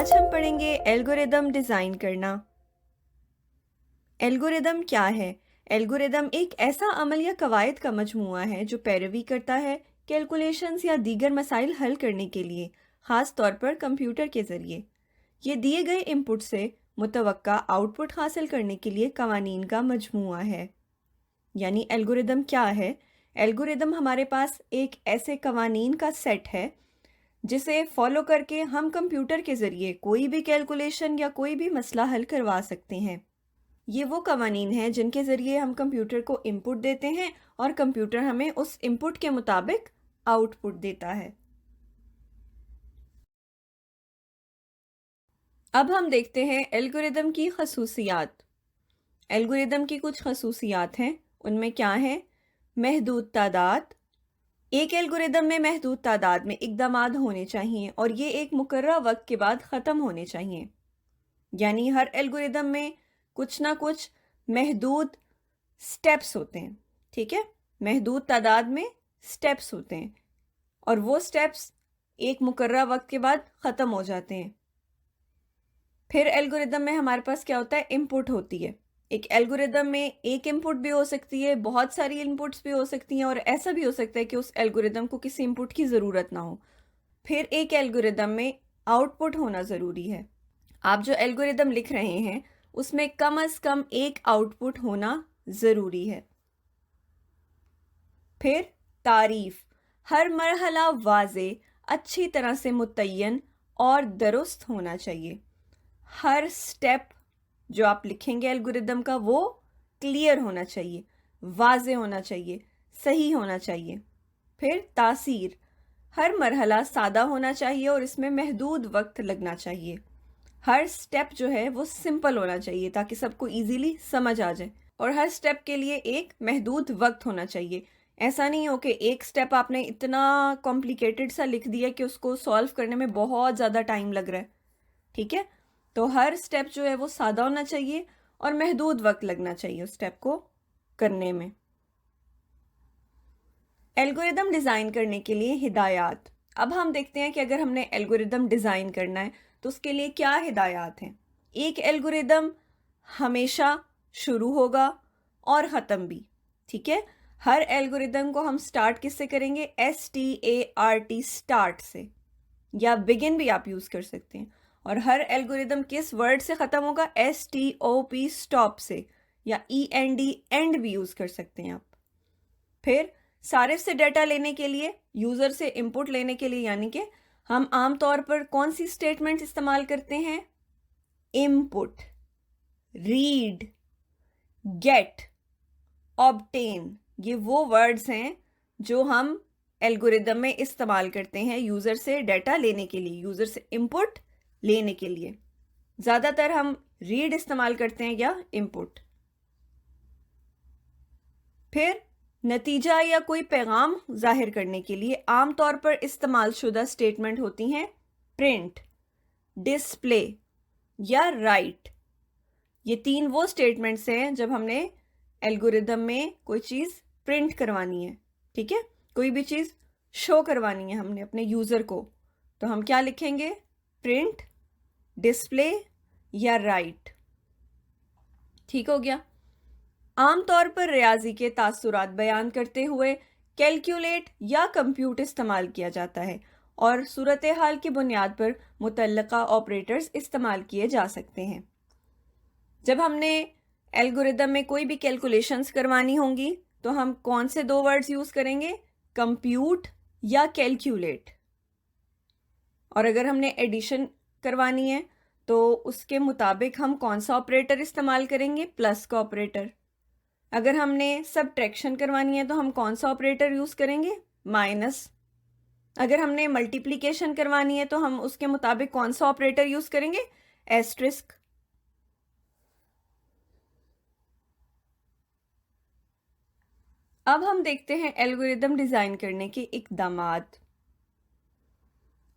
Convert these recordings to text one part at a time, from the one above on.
آج ہم پڑھیں گے الگوریدم ڈیزائن کرنا۔ الگوریدم کیا ہے؟ الگوریدم ایک ایسا عمل یا قواعد کا مجموعہ ہے جو پیروی کرتا ہے کیلکولیشنز یا دیگر مسائل حل کرنے کے لیے، خاص طور پر کمپیوٹر کے ذریعے۔ یہ دیے گئے ان پٹ سے متوقع آؤٹ پٹ حاصل کرنے کے لیے قوانین کا مجموعہ ہے۔ یعنی الگوریدم کیا ہے؟ الگوریدم ہمارے پاس ایک ایسے قوانین کا سیٹ ہے جسے فالو کر کے ہم کمپیوٹر کے ذریعے کوئی بھی کیلکولیشن یا کوئی بھی مسئلہ حل کروا سکتے ہیں۔ یہ وہ قوانین ہیں جن کے ذریعے ہم کمپیوٹر کو ان پٹ دیتے ہیں اور کمپیوٹر ہمیں اس ان پٹ کے مطابق آؤٹ پٹ دیتا ہے۔ اب ہم دیکھتے ہیں الگوریدم کی خصوصیات۔ الگوریدم کی کچھ خصوصیات ہیں، ان میں کیا ہیں؟ محدود تعداد۔ ایک الگوریدم میں محدود تعداد میں اقدامات ہونے چاہیے اور یہ ایک مقررہ وقت کے بعد ختم ہونے چاہیے۔ یعنی ہر الگوریدم میں کچھ نہ کچھ محدود سٹیپس ہوتے ہیں، ٹھیک ہے؟ محدود تعداد میں سٹیپس ہوتے ہیں اور وہ سٹیپس ایک مقررہ وقت کے بعد ختم ہو جاتے ہیں۔ پھر الگوریدم میں ہمارے پاس کیا ہوتا ہے؟ ان پٹ ہوتی ہے۔ ایک الگوریدم میں ایک ان پٹ بھی ہو سکتی ہے، بہت ساری ان پٹس بھی ہو سکتی ہیں، اور ایسا بھی ہو سکتا ہے کہ اس الگوریدم کو کسی ان پٹ کی ضرورت نہ ہو۔ پھر ایک الگوریدم میں آؤٹ پٹ ہونا ضروری ہے۔ آپ جو الگوریدم لکھ رہے ہیں اس میں کم از کم ایک آؤٹ پٹ ہونا ضروری ہے۔ پھر تعریف، ہر مرحلہ واضح، اچھی طرح سے متعین اور درست ہونا چاہیے۔ ہر سٹیپ جو آپ لکھیں گے الگوریدم کا وہ کلیئر ہونا چاہیے، واضح ہونا چاہیے، صحیح ہونا چاہیے۔ پھر تاثیر، ہر مرحلہ سادہ ہونا چاہیے اور اس میں محدود وقت لگنا چاہیے۔ ہر سٹیپ جو ہے وہ سمپل ہونا چاہیے تاکہ سب کو ایزیلی سمجھ آ جائے، اور ہر سٹیپ کے لیے ایک محدود وقت ہونا چاہیے۔ ایسا نہیں ہو کہ ایک سٹیپ آپ نے اتنا کمپلیکیٹڈ سا لکھ دیا کہ اس کو سالو کرنے میں بہت زیادہ ٹائم لگ رہا ہے، ٹھیک ہے؟ تو ہر سٹیپ جو ہے وہ سادہ ہونا چاہیے اور محدود وقت لگنا چاہیے اس سٹیپ کو کرنے میں۔ الگوریدم ڈیزائن کرنے کے لیے ہدایات۔ اب ہم دیکھتے ہیں کہ اگر ہم نے الگوریدم ڈیزائن کرنا ہے تو اس کے لیے کیا ہدایات ہیں۔ ایک الگوریدم ہمیشہ شروع ہوگا اور ختم بھی، ٹھیک ہے؟ ہر الگوریدم کو ہم سٹارٹ کس سے کریں گے؟ START سٹارٹ سے، یا بگن بھی آپ یوز کر سکتے ہیں۔ اور ہر الگوریدم کس ورڈ سے ختم ہوگا؟ STOP سٹاپ سے، یا END اینڈ بھی یوز کر سکتے ہیں آپ۔ پھر صارف سے ڈیٹا لینے کے لیے، یوزر سے ان پٹ لینے کے لیے، یعنی کہ ہم عام طور پر کون سی اسٹیٹمنٹ استعمال کرتے ہیں؟ ان پٹ، ریڈ، گیٹ، آبٹین، یہ وہ ورڈز ہیں جو ہم الگوریدم میں استعمال کرتے ہیں یوزر سے ڈیٹا لینے کے لیے، یوزر سے ان پٹ لینے کے لیے۔ زیادہ تر ہم ریڈ استعمال کرتے ہیں یا ان پٹ۔ پھر نتیجہ یا کوئی پیغام ظاہر کرنے کے لیے عام طور پر استعمال شدہ سٹیٹمنٹ ہوتی ہیں پرنٹ، ڈسپلے یا رائٹ۔ یہ تین وہ سٹیٹمنٹس ہیں جب ہم نے الگوریدم میں کوئی چیز پرنٹ کروانی ہے، ٹھیک ہے؟ کوئی بھی چیز شو کروانی ہے ہم نے اپنے یوزر کو، تو ہم کیا لکھیں گے؟ پرنٹ، ڈسپلے یا رائٹ، ٹھیک ہو گیا؟ عام طور پر ریاضی کے تاثرات بیان کرتے ہوئے کیلکولیٹ یا کمپیوٹ استعمال کیا جاتا ہے، اور صورتحال کی بنیاد پر متعلقہ آپریٹرز استعمال کیے جا سکتے ہیں۔ جب ہم نے الگوریدم میں کوئی بھی کیلکولیشنز کروانی ہوں گی تو ہم کون سے دو ورڈز یوز کریں گے؟ کمپیوٹ یا کیلکولیٹ۔ اور اگر ہم نے ایڈیشن کروانی ہے تو اس کے مطابق ہم کون سا آپریٹر استعمال کریں گے؟ پلس کا آپریٹر۔ اگر ہم نے سبٹریکشن کروانی ہے تو ہم کون سا آپریٹر یوز کریں گے؟ مائنس۔ اگر ہم نے ملٹیپلیکیشن کروانی ہے تو ہم اس کے مطابق کون سا آپریٹر یوز کریں گے؟ ایسٹرسک۔ اب ہم دیکھتے ہیں الگوریدم ڈیزائن کرنے کے اقدامات۔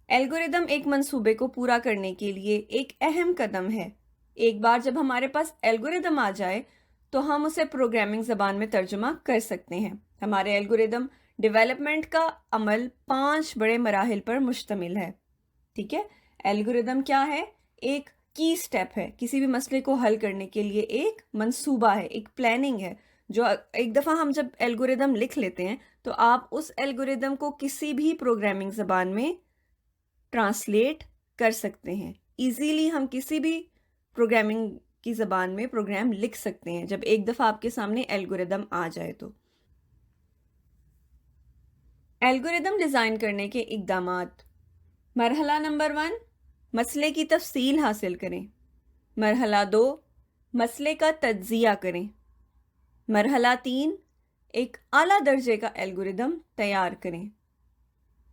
الگوریدم ایک منصوبے کو پورا کرنے کے لیے ایک اہم قدم ہے۔ ایک بار جب ہمارے پاس الگوریدم آ جائے تو ہم اسے پروگرامنگ زبان میں ترجمہ کر سکتے ہیں۔ ہمارے الگوریدم ڈیولپمنٹ کا عمل 5 بڑے مراحل پر مشتمل ہے، ٹھیک ہے؟ الگوریدم کیا ہے؟ ایک کی اسٹیپ ہے، کسی بھی مسئلے کو حل کرنے کے لیے ایک منصوبہ ہے، ایک پلاننگ ہے، جو ایک دفعہ ہم جب الگوریدم لکھ لیتے ہیں تو آپ اس الگوریدم کو کسی بھی پروگرامنگ زبان میں ٹرانسلیٹ کر سکتے ہیں. ایزیلی ہم کسی بھی پروگرامنگ کی زبان میں پروگرام لکھ سکتے ہیں جب ایک دفعہ آپ کے سامنے الگوریدم آ جائے تو. الگوریدم ڈیزائن کرنے کے اقدامات. مرحلہ نمبر 1، مسئلے کی تفصیل حاصل کریں. مرحلہ 2، مسئلے کا تجزیہ کریں. مرحلہ 3، ایک اعلیٰ درجے کا الگوریدم تیار کریں.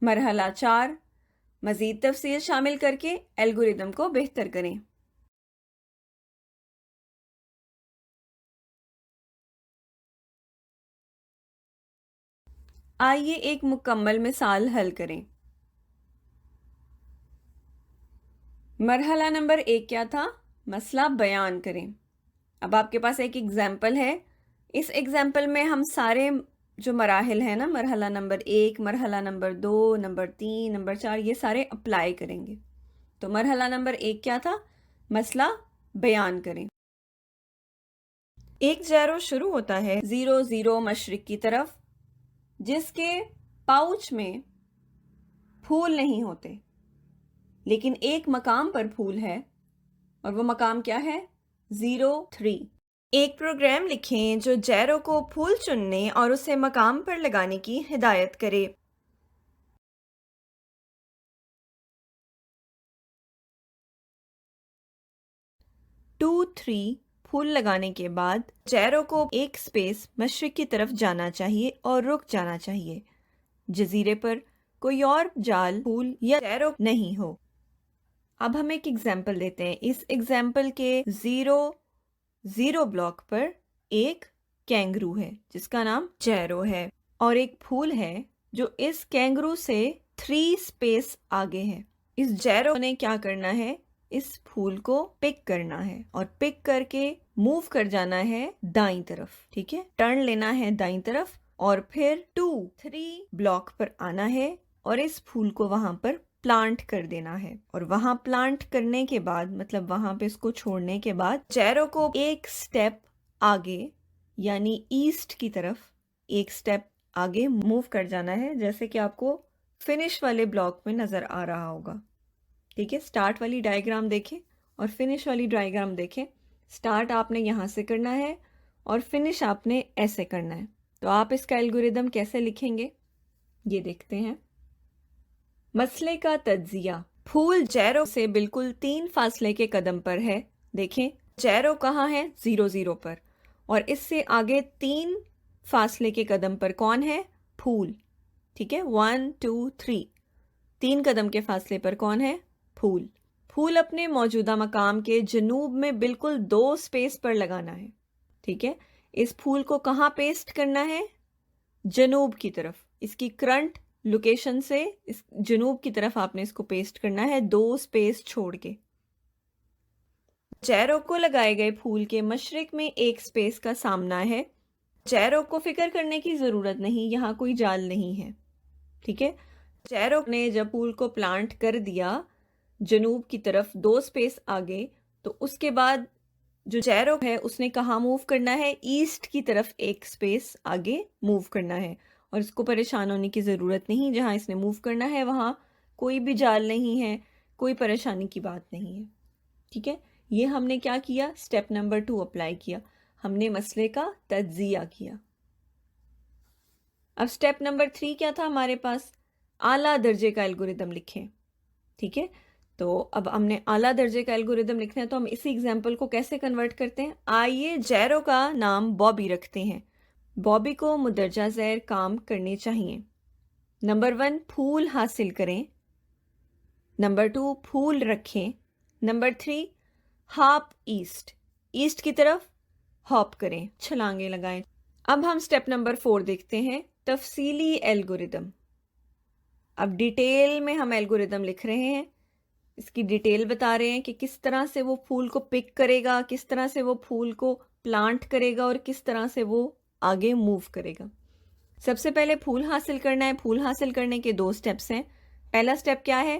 مرحلہ 4، مزید تفصیل شامل کر کے الگوریدم کو بہتر کریں. آئیے ایک مکمل مثال حل کریں. مرحلہ نمبر 1 کیا تھا؟ مسئلہ بیان کریں. اب آپ کے پاس ایک ایگزامپل ہے. اس ایگزامپل میں ہم سارے جو مراحل ہیں نا، مرحلہ نمبر 1، مرحلہ نمبر 2، نمبر 3، نمبر 4، یہ سارے اپلائی کریں گے. تو مرحلہ نمبر 1 کیا تھا؟ مسئلہ بیان کریں. ایک جیرو شروع ہوتا ہے 0 مشرق کی طرف، جس کے پاؤچ میں پھول نہیں ہوتے، لیکن ایک مقام پر پھول ہے، اور وہ مقام کیا ہے؟ 03. ایک پروگرام لکھیں جو جیرو کو پھول چننے اور اسے مقام پر لگانے کی ہدایت کرے. ٹو 3 پھول لگانے کے بعد جیرو کو ایک سپیس مشرق کی طرف جانا چاہیے اور رک جانا چاہیے. جزیرے پر کوئی اور جال، پھول یا جیرو نہیں ہو. اب ہم ایک ایگزامپل دیتے ہیں. اس ایگزامپل کے 0 بلاک پر ایک کینگرو ہے جس کا نام جیرو ہے، اور ایک پھول ہے جو اس کینگرو سے 3 سپیس آگے ہے. اس جیرو نے کیا کرنا ہے؟ اس پھول کو پک کرنا ہے، اور پک کر کے موو کر جانا ہے دائیں طرف. ٹھیک ہے، ٹرن لینا ہے دائیں طرف، اور پھر 3 بلاک پر آنا ہے اور اس پھول کو وہاں پر پلانٹ کر دینا ہے. اور وہاں پلانٹ کرنے کے بعد، مطلب وہاں پہ اس کو چھوڑنے کے بعد، جیرو کو ایک سٹیپ آگے یعنی ایسٹ کی طرف ایک سٹیپ آگے موو کر جانا ہے، جیسے کہ آپ کو فنش والے بلاک میں نظر آ رہا ہوگا. ٹھیک ہے، سٹارٹ والی ڈائیگرام دیکھیں اور فنش والی ڈائیگرام دیکھیں. سٹارٹ آپ نے یہاں سے کرنا ہے اور فنش آپ نے ایسے کرنا ہے. تو آپ اس کا الگوریدم کیسے لکھیں گے یہ دیکھتے ہیں. مسئلے کا تجزیہ. پھول جیرو سے بالکل 3 فاصلے کے قدم پر ہے. دیکھیں جیرو کہاں ہے؟ 0 پر، اور اس سے آگے 3 فاصلے کے قدم پر کون ہے؟ پھول. ٹھیک ہے، 1 2 3، 3 قدم کے فاصلے پر کون ہے؟ پھول. پھول اپنے موجودہ مقام کے جنوب میں بالکل 2 سپیس پر لگانا ہے. ٹھیک ہے، اس پھول کو کہاں پیسٹ کرنا ہے؟ جنوب کی طرف. اس کی کرنٹ لوکیشن سے اس جنوب کی طرف آپ نے اس کو پیسٹ کرنا ہے 2 سپیس چھوڑ کے. جیرو کو لگائے گئے پھول کے مشرق میں ایک سپیس کا سامنا ہے. جیرو کو فکر کرنے کی ضرورت نہیں، یہاں کوئی جال نہیں ہے. ٹھیک ہے، جیرو نے جب پھول کو پلانٹ کر دیا جنوب کی طرف 2 سپیس آگے، تو اس کے بعد جو جیرو ہے اس نے کہاں موو کرنا ہے؟ ایسٹ کی طرف ایک سپیس آگے موو کرنا ہے. اور اس کو پریشان ہونے کی ضرورت نہیں، جہاں اس نے موو کرنا ہے وہاں کوئی بھی جال نہیں ہے، کوئی پریشانی کی بات نہیں ہے. ٹھیک ہے، یہ ہم نے کیا کیا؟ سٹیپ نمبر 2 اپلائی کیا. ہم نے مسئلے کا تجزیہ کیا. اب سٹیپ نمبر 3 کیا تھا ہمارے پاس؟ اعلیٰ درجے کا الگوریدم لکھیں. ٹھیک ہے، تو اب ہم نے اعلیٰ درجے کا الگوریدم لکھنا ہے، تو ہم اسی ایگزامپل کو کیسے کنورٹ کرتے ہیں؟ آئیے جیرو کا نام بابی رکھتے ہیں. بابی کو مندرجہ ذیل کام کرنے چاہیے. نمبر 1 پھول حاصل کریں. نمبر 2 پھول رکھیں. نمبر 3 ہاپ ایسٹ، ایسٹ کی طرف ہاپ کریں، چھلانگیں لگائیں. اب ہم سٹیپ نمبر 4 دیکھتے ہیں، تفصیلی الگوریدم. اب ڈیٹیل میں ہم الگوریدم لکھ رہے ہیں، اس کی ڈیٹیل بتا رہے ہیں کہ کس طرح سے وہ پھول کو پک کرے گا، کس طرح سے وہ پھول کو پلانٹ کرے گا، اور کس طرح سے وہ آگے موو کرے گا. سب سے پہلے پھول حاصل کرنا ہے. پھول حاصل کرنے کے 2 سٹیپس ہیں. پہلا سٹیپ کیا ہے؟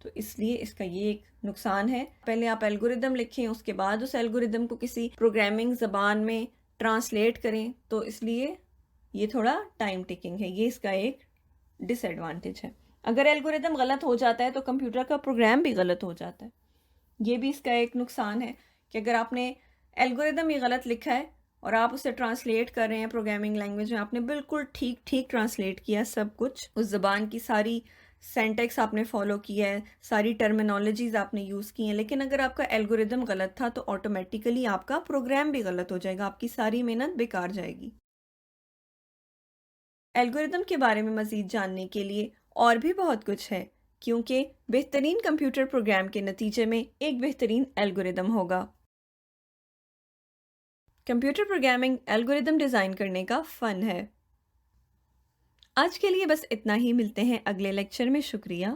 تو اس لیے اس کا یہ ایک نقصان ہے. پہلے آپ الگوریدم لکھیں، اس کے بعد اس الگوریدم کو کسی پروگرامنگ زبان میں ٹرانسلیٹ کریں، تو اس لیے یہ تھوڑا ٹائم ٹیکنگ ہے. یہ اس کا ایک ڈس ایڈوانٹیج ہے. اگر الگوریدم غلط ہو جاتا ہے تو کمپیوٹر کا پروگرام بھی غلط ہو جاتا ہے. یہ بھی اس کا ایک نقصان ہے کہ اگر آپ نے الگوریدم ہی غلط لکھا ہے اور آپ اسے ٹرانسلیٹ کر رہے ہیں پروگرامنگ لینگویج میں، آپ نے بالکل ٹھیک ٹرانسلیٹ کیا سب کچھ، اس زبان کی ساری سینٹیکس آپ نے فالو کیا ہے، ساری ٹرمینالوجیز آپ نے یوز کی ہیں، لیکن اگر آپ کا الگوریدم غلط تھا تو آٹومیٹیکلی آپ کا پروگرام بھی غلط ہو جائے گا، آپ کی ساری محنت بیکار جائے گی. الگوریدم کے بارے میں مزید جاننے کے لیے اور بھی بہت کچھ ہے، کیونکہ بہترین کمپیوٹر پروگرام کے نتیجے میں ایک بہترین الگوریدم ہوگا. کمپیوٹر پروگرامنگ الگوریدم ڈیزائن کرنے کا فن ہے. آج کے لیے بس اتنا ہی. ملتے ہیں اگلے لیکچر میں. شکریہ.